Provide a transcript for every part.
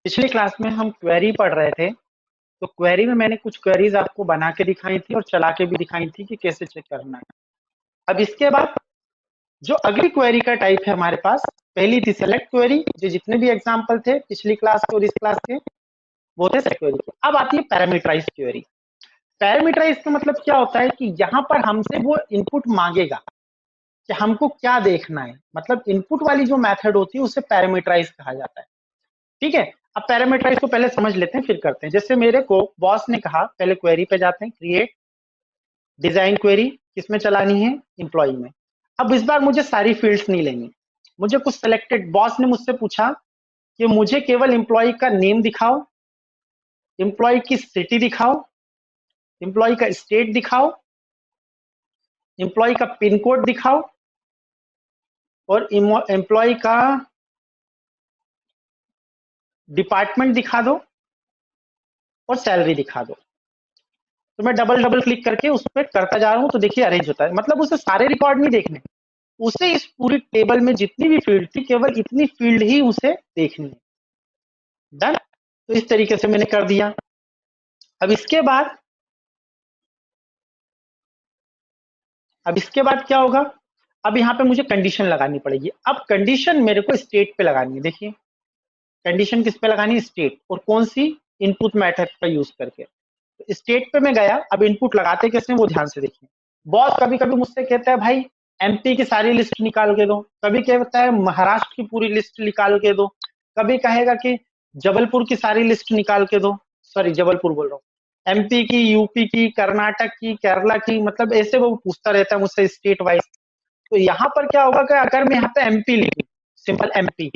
पिछली क्लास में हम क्वेरी पढ़ रहे थे, तो क्वेरी में मैंने कुछ क्वेरीज आपको बना के दिखाई थी और चला के भी दिखाई थी कि कैसे चेक करना है। अब इसके बाद जो अगली क्वेरी का टाइप है हमारे पास, पहली थी सेलेक्ट क्वेरी, जो जितने भी एग्जाम्पल थे पिछली क्लास के और इस क्लास के वो थे सेलेक्ट क्वेरी। अब आती है पैरामीटराइज क्वेरी। पैरामीटराइज का मतलब क्या होता है कि यहाँ पर हमसे वो इनपुट मांगेगा कि हमको क्या देखना है, मतलब इनपुट वाली जो मेथड होती है उसे पैरामीटराइज कहा जाता है। ठीक है, अब पैरामीटराइज को पहले समझ लेते हैं फिर करते हैं। जैसे मेरे को बॉस ने कहा, पहले क्वेरी पे जाते हैं, क्रिएट डिजाइन क्वेरी, किसमें चलानी है, इंप्लॉय में। अब इस बार मुझे सारी फील्ड्स नहीं लेंगी, मुझे कुछ सिलेक्टेड। बॉस ने मुझसे पूछा कि मुझे केवल इंप्लॉय का नेम दिखाओ, इंप्लॉय की सिटी दिखाओ, इंप्लॉय का स्टेट दिखाओ, इंप्लॉय का पिन कोड दिखाओ और एम्प्लॉय का डिपार्टमेंट दिखा दो और सैलरी दिखा दो। तो मैं डबल डबल क्लिक करके उस पर करता जा रहा हूं, तो देखिए अरेंज होता है। मतलब उसे सारे रिकॉर्ड नहीं देखने, उसे इस पूरी टेबल में जितनी भी फील्ड थी केवल इतनी फील्ड ही उसे देखनी है। डन। तो इस तरीके से मैंने कर दिया। अब इसके बाद क्या होगा, अब यहाँ पे मुझे कंडीशन लगानी पड़ेगी। अब कंडीशन मेरे को स्टेट पे लगानी है। देखिए कंडीशन किस पे लगानी है, स्टेट, और कौन सी, इनपुट मेथड का यूज करके। तो स्टेट पे मैं गया। अब इनपुट लगाते कैसे वो ध्यान से देखिए। बॉस कभी कभी मुझसे कहता है भाई एमपी की सारी लिस्ट निकाल के दो, कभी कहता है महाराष्ट्र की पूरी लिस्ट निकाल के दो, कभी कहेगा कि जबलपुर की सारी लिस्ट निकाल के दो, सॉरी जबलपुर बोल रहा हूँ, एमपी की, यूपी की, कर्नाटक की, केरला की, मतलब ऐसे वो पूछता रहता है मुझसे स्टेट वाइज। तो यहाँ पर क्या होगा कि अगर मैं यहाँ पे एमपी लिखूं, सिंपल एमपी,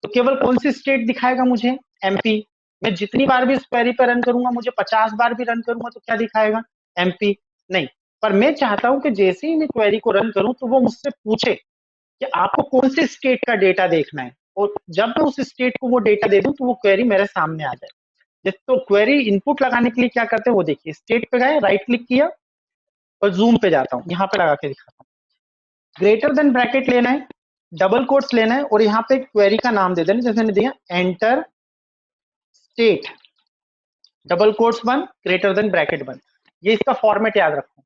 तो केवल कौन सी स्टेट दिखाएगा मुझे, एमपी। मैं जितनी बार भी इस क्वेरी पे रन करूंगा, मुझे 50 बार भी रन करूंगा तो क्या दिखाएगा, एमपी। नहीं, पर मैं चाहता हूं कि जैसे ही मैं क्वेरी को रन करूं तो वो मुझसे पूछे कि आपको कौन से स्टेट का डेटा देखना है, और जब मैं उस स्टेट को वो डेटा दे दूं तो वो क्वेरी मेरे सामने आ जाए। तो क्वेरी इनपुट लगाने के लिए क्या करते हैं वो देखिए। स्टेट पे गए, राइट क्लिक किया और जूम पे जाता हूँ, यहाँ पे लगा के दिखाता हूँ। ग्रेटर देन ब्रैकेट लेना है, डबल कोट्स लेना है और यहाँ पे क्वेरी का नाम दे देना, जैसे मैंने दिया एंटर स्टेट, डबल कोट्स बंद, ग्रेटर देन ब्रैकेट बंद। ये इसका फॉर्मेट याद रखो,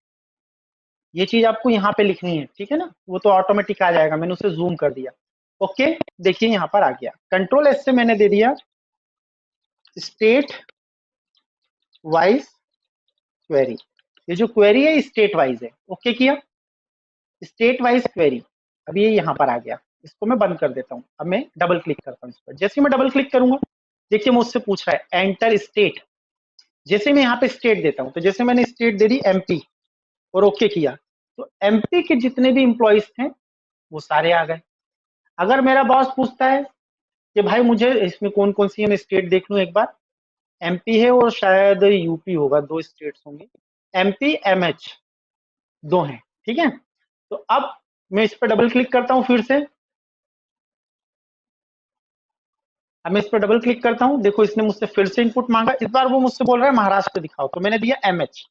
ये चीज आपको यहाँ पे लिखनी है, ठीक है ना। वो तो ऑटोमेटिक आ जाएगा, मैंने उसे जूम कर दिया। ओके, देखिए यहाँ पर आ गया। कंट्रोल एस से मैंने दे दिया स्टेट वाइज क्वेरी। ये जो क्वेरी है स्टेट वाइज है। ओके किया, स्टेट वाइज क्वेरी। अब ये यहाँ पर आ गया, इसको मैं बंद कर देता हूँ। अब मैं डबल क्लिक करता हूँ इस पर। जैसे मैं डबल क्लिक करूंगा, देखिए मुझसे पूछ रहा है एंटर स्टेट। जैसे मैं यहाँ पे स्टेट देता हूँ, तो जैसे मैंने स्टेट दे दी एमपी और ओके किया, तो एमपी के जितने भी इंप्लॉइज थे वो सारे आ गए। अगर मेरा बॉस पूछता है कि भाई मुझे इसमें कौन कौन सी है, मैं स्टेट देख लूं एक बार, एमपी है और शायद यूपी होगा, दो स्टेट्स होंगी, एमपी एमएच दो हैं, ठीक है। तो अब मैं इस पर डबल क्लिक करता हूं फिर से। अब मैं इस पर डबल क्लिक करता हूं, देखो इसने मुझसे फिर से इनपुट मांगा। इस बार वो मुझसे बोल रहा है महाराष्ट्र दिखाओ, तो मैंने दिया एमएच।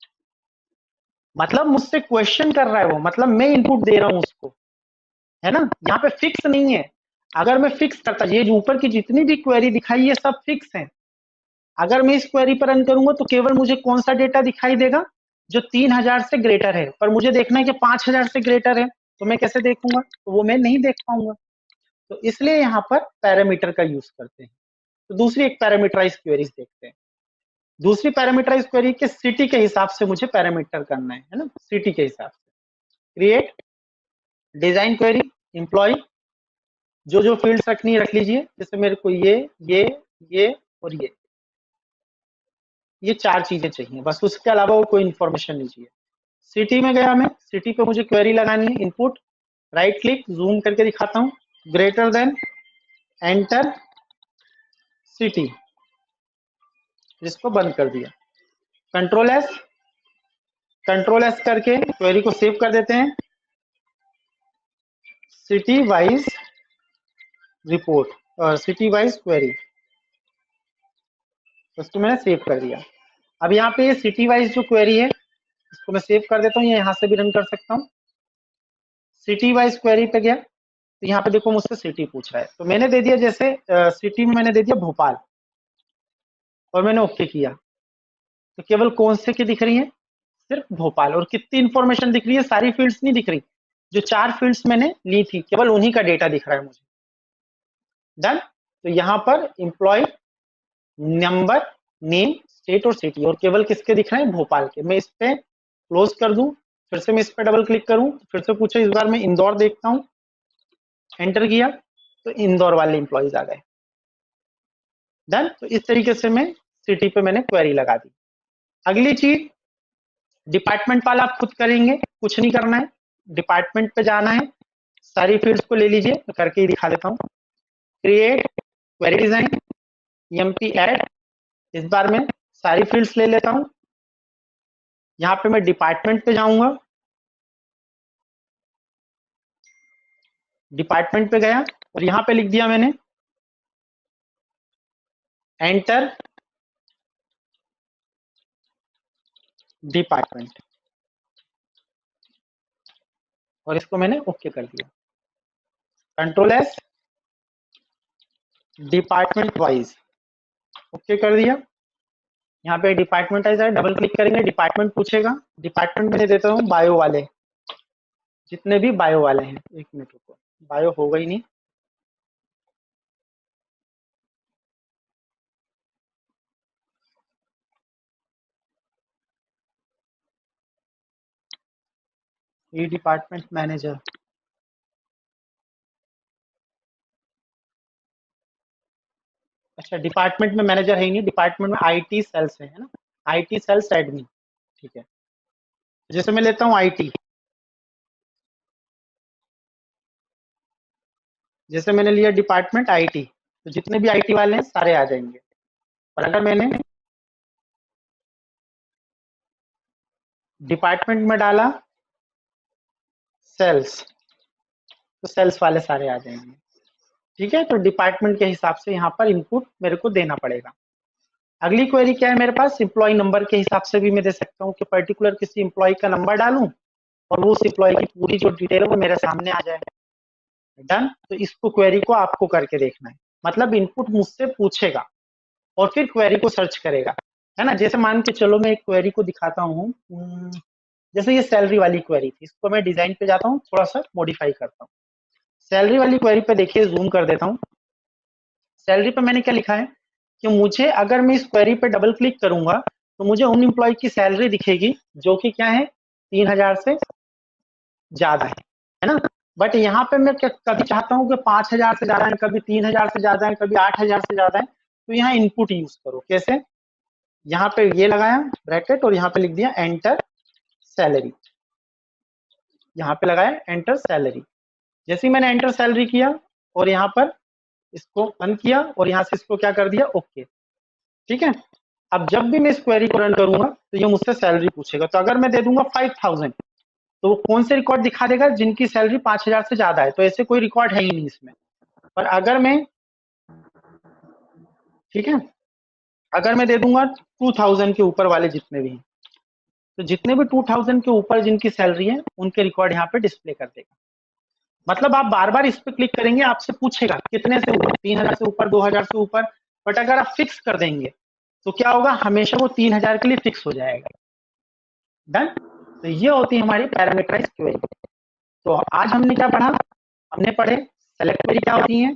मतलब मुझसे क्वेश्चन कर रहा है वो, मतलब मैं इनपुट दे रहा हूं उसको, है ना। यहाँ पे फिक्स नहीं है। अगर मैं फिक्स करता, ये जो ऊपर की जितनी भी क्वेरी दिखाई ये सब फिक्स है। अगर मैं इस क्वेरी पर रन करूंगा तो केवल मुझे कौन सा डेटा दिखाई देगा, जो 3000 से ग्रेटर है। पर मुझे देखना है कि 5000 से ग्रेटर है, तो मैं कैसे देखूंगा, तो वो मैं नहीं देख पाऊंगा। तो इसलिए यहाँ पर पैरामीटर का यूज करते हैं। तो दूसरी एक पैरामीटराइज क्वेरीज देखते हैं। दूसरी पैरामीटराइज क्वेरी के सिटी के हिसाब से मुझे पैरामीटर करना है ना, सिटी के हिसाब से। क्रिएट डिजाइन क्वेरी, इंप्लॉय, जो जो फील्ड्स रखनी है रख लीजिए। जैसे मेरे को ये और ये चार चीजें चाहिए बस, उसके अलावा वो कोई इन्फॉर्मेशन नहीं चाहिए। सिटी में गया मैं, सिटी पे मुझे क्वेरी लगानी है, इनपुट, राइट क्लिक, जूम करके दिखाता हूँ, ग्रेटर देन, एंटर सिटी, जिसको बंद कर दिया। कंट्रोल एस, कंट्रोल एस करके क्वेरी को सेव कर देते हैं, सिटी वाइज रिपोर्ट और सिटी वाइज क्वेरी, उसको मैंने सेव कर दिया। अब यहाँ पे ये सिटी वाइज जो क्वेरी है इसको मैं सेव कर देता हूँ, ये यहाँ से भी रन कर सकता हूँ। सिटी वाइज क्वेरी पे गया, तो यहाँ पे देखो मुझसे सिटी पूछ रहा है, तो मैंने दे दिया, जैसे सिटी में मैंने दे दिया भोपाल। और मैंने ओके किया, तो केवल कौन से की दिख रही है, सिर्फ भोपाल। और कितनी इंफॉर्मेशन दिख रही है, सारी फील्ड्स नहीं दिख रही, जो 4 फील्ड्स मैंने ली थी केवल उन्हीं का डेटा दिख रहा है मुझे। डन। तो यहाँ पर एम्प्लॉय नंबर, नेम, स्टेट और सिटी, और केवल किसके दिख रहे हैं, भोपाल के। मैं इस पे क्लोज कर दूं, फिर से मैं इस पे डबल क्लिक करूं, फिर से पूछे, इस बार मैं इंदौर देखता हूं, एंटर किया तो इंदौर वाले इंप्लॉइज आ गए। डन। तो इस तरीके से मैं सिटी पे मैंने क्वेरी लगा दी। अगली चीज, डिपार्टमेंट वाला आप खुद करेंगे, कुछ नहीं करना है, डिपार्टमेंट पे जाना है, सारी फील्ड्स को ले लीजिए, मैं करके ही दिखा देता हूँ। Create query design, MP add, इस बार मैं सारी फील्ड्स ले लेता हूँ। यहाँ पे मैं डिपार्टमेंट पे जाऊंगा, डिपार्टमेंट पे गया और यहाँ पे लिख दिया मैंने एंटर डिपार्टमेंट, और इसको मैंने ओके कर दिया। Control S, department wise, okay कर दिया। यहाँ पे डिपार्टमेंट है, डबल क्लिक करेंगे, डिपार्टमेंट पूछेगा, डिपार्टमेंट में देता हूँ बायो वाले, जितने भी बायो वाले हैं। एक मिनट रुको, बायो होगा ही नहीं, ये डिपार्टमेंट मैनेजर, अच्छा डिपार्टमेंट में मैनेजर है ही नहीं, डिपार्टमेंट में आईटी सेल्स है ना, आईटी सेल्स एडमिन, ठीक है। जैसे मैं लेता हूँ आईटी, जैसे मैंने लिया डिपार्टमेंट आईटी, तो जितने भी आईटी वाले हैं सारे आ जाएंगे। और अगर मैंने डिपार्टमेंट में डाला सेल्स, तो सेल्स वाले सारे आ जाएंगे। ठीक है, तो डिपार्टमेंट के हिसाब से यहाँ पर इनपुट मेरे को देना पड़ेगा। अगली क्वेरी क्या है मेरे पास, एम्प्लॉय नंबर के हिसाब से भी मैं दे सकता हूँ कि पर्टिकुलर किसी एम्प्लॉय का नंबर डालूं और वो उस एम्प्लॉय की पूरी जो डिटेल है वो मेरे सामने आ जाए। डन। तो इसको क्वेरी को आपको करके देखना है, मतलब इनपुट मुझसे पूछेगा और फिर क्वेरी को सर्च करेगा, है ना। जैसे मान के चलो मैं एक क्वेरी को दिखाता हूँ, जैसे ये सैलरी वाली क्वेरी थी, इसको मैं डिजाइन पे जाता हूँ, थोड़ा सा मॉडिफाई करता हूँ। सैलरी वाली क्वेरी पे देखिए, जूम कर देता हूँ। सैलरी पे मैंने क्या लिखा है कि मुझे, अगर मैं इस क्वेरी पे डबल क्लिक करूंगा तो मुझे उन एम्प्लॉय की सैलरी दिखेगी जो कि क्या है, 3000 से ज्यादा है ना। बट यहाँ पे मैं कभी चाहता हूँ कि 5000 से ज्यादा है, कभी 3000 से ज्यादा है, कभी 8000 से ज्यादा है, तो यहाँ इनपुट यूज करो। कैसे, यहाँ पे ये लगाया ब्रैकेट और यहाँ पे लिख दिया एंटर सैलरी, यहाँ पे लगाया एंटर सैलरी। जैसे ही मैंने एंटर सैलरी किया और यहाँ पर इसको बंद किया और यहाँ से इसको क्या कर दिया, ओके। ठीक है, अब जब भी मैं इस क्वेरी को रन करूंगा तो ये मुझसे सैलरी पूछेगा। तो अगर मैं दे दूंगा 5000, तो वो कौन से रिकॉर्ड दिखा देगा, जिनकी सैलरी 5000 से ज्यादा है, तो ऐसे कोई रिकॉर्ड है ही नहीं इसमें। पर अगर मैं, ठीक है, अगर मैं दे दूंगा 2000 के ऊपर वाले जितने भी हैं, तो जितने भी 2000 के ऊपर जिनकी सैलरी है उनके रिकॉर्ड यहाँ पे डिस्प्ले कर देगा। मतलब आप बार बार इस पे क्लिक करेंगे, आपसे पूछेगा कितने से ऊपर, 3000 से ऊपर, 2000 से ऊपर। बट अगर आप फिक्स कर देंगे तो क्या होगा, हमेशा वो 3000 के लिए फिक्स हो जाएगा। डन। तो ये होती है हमारी पैरामीटराइज क्वेरी। तो आज हमने क्या पढ़ा, हमने पढ़े सेलेक्ट क्वेरी क्या होती है।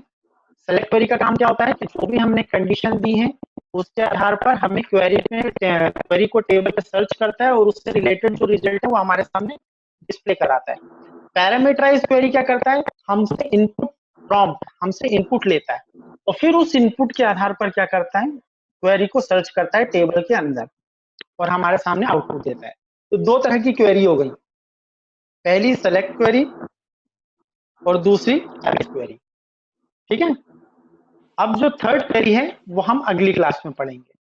सेलेक्ट क्वेरी का काम क्या होता है कि जो भी हमने कंडीशन दी है उसके आधार पर हमें क्वेरी को टेबल पे सर्च करता है और उससे रिलेटेड जो रिजल्ट है वो हमारे सामने डिस्प्ले कराता है। पैरामीटराइज क्वेरी क्या करता है, हमसे इनपुट प्रॉम्प्ट, हमसे इनपुट लेता है और फिर उस इनपुट के आधार पर क्या करता है, क्वेरी को सर्च करता है टेबल के अंदर और हमारे सामने आउटपुट देता है। तो दो तरह की क्वेरी हो गई, पहली सेलेक्ट क्वेरी और दूसरी क्वेरी। ठीक है, अब जो थर्ड क्वेरी है वो हम अगली क्लास में पढ़ेंगे।